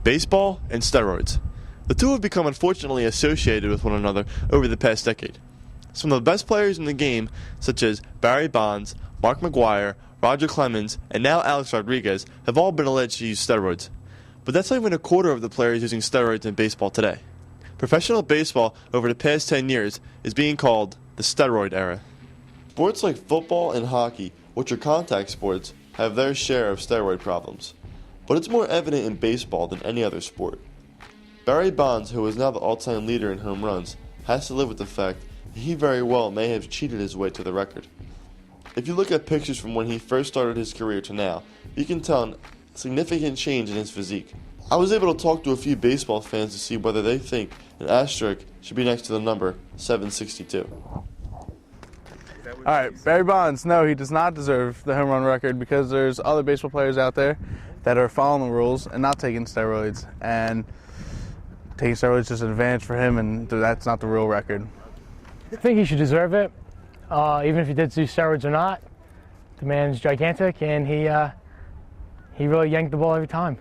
baseball and steroids. The two have become unfortunately associated with one another over the past decade. Some of the best players in the game, such as Barry Bonds, Mark McGwire, Roger Clemens, and now Alex Rodriguez, have all been alleged to use steroids. But that's not even a quarter of the players using steroids in baseball today. Professional baseball over the past 10 years is being called the steroid era. Sports like football and hockey, which are contact sports, have their share of steroid problems. But it's more evident in baseball than any other sport. Barry Bonds, who is now the all-time leader in home runs, has to live with the fact that he very well may have cheated his way to the record. If you look at pictures from when he first started his career to now, you can tell a significant change in his physique. I was able to talk to a few baseball fans to see whether they think an asterisk should be next to the number 762. All right, Barry Bonds, no, he does not deserve the home run record because there's other baseball players out there that are following the rules and not taking steroids. And taking steroids is just an advantage for him, and that's not the real record. I think he should deserve it, even if he did do steroids or not. The man's gigantic, and he really yanked the ball every time.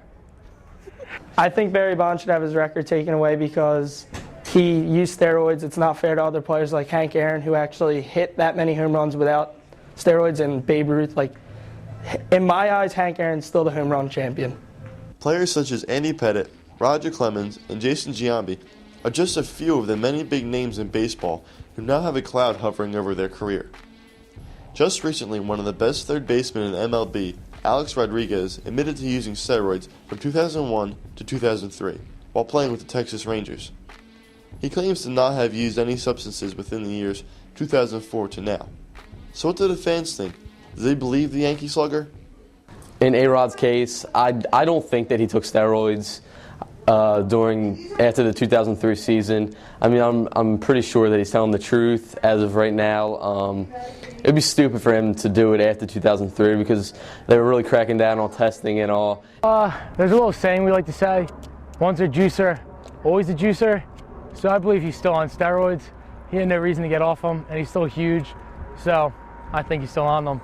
I think Barry Bonds should have his record taken away because he used steroids. It's not fair to other players like Hank Aaron, who actually hit that many home runs without steroids, and Babe Ruth. Like, in my eyes, Hank Aaron's still the home run champion. Players such as Andy Pettitte, Roger Clemens, and Jason Giambi are just a few of the many big names in baseball who now have a cloud hovering over their career. Just recently, one of the best third basemen in MLB, Alex Rodriguez, admitted to using steroids from 2001 to 2003 while playing with the Texas Rangers. He claims to not have used any substances within the years 2004 to now. So what do the fans think? Do they believe the Yankee slugger? In A-Rod's case, I don't think that he took steroids after the 2003 season. I mean, I'm pretty sure that he's telling the truth as of right now. It'd be stupid for him to do it after 2003 because they were really cracking down on testing and all. There's a little saying we like to say, once a juicer, always a juicer. So I believe he's still on steroids. He had no reason to get off them, and he's still huge. So I think he's still on them.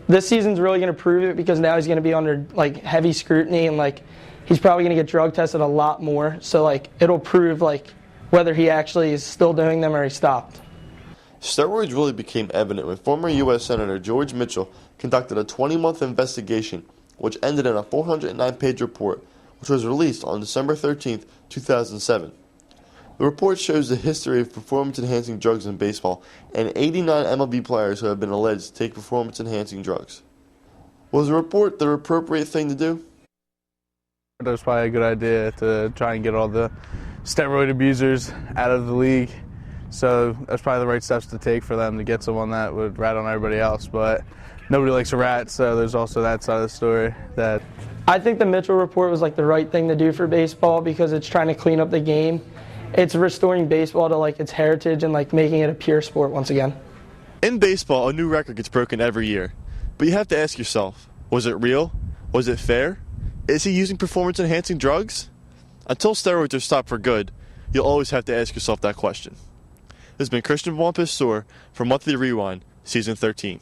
This season's really going to prove it because now he's going to be under like heavy scrutiny, and like he's probably going to get drug tested a lot more. So like it'll prove like whether he actually is still doing them or he stopped. Steroids really became evident when former U.S. Senator George Mitchell conducted a 20-month investigation which ended in a 409-page report which was released on December 13, 2007. The report shows the history of performance-enhancing drugs in baseball and 89 MLB players who have been alleged to take performance-enhancing drugs. Was the report the appropriate thing to do? It was probably a good idea to try and get all the steroid abusers out of the league. So that's probably the right steps to take for them to get someone that would rat on everybody else. But nobody likes a rat, so there's also that side of the story. That I think the Mitchell report was like the right thing to do for baseball because it's trying to clean up the game. It's restoring baseball to like its heritage and like making it a pure sport once again. In baseball, a new record gets broken every year. But you have to ask yourself, was it real? Was it fair? Is he using performance-enhancing drugs? Until steroids are stopped for good, you'll always have to ask yourself that question. This has been Christian Buonpastore for Monthly Rewind, Season 13.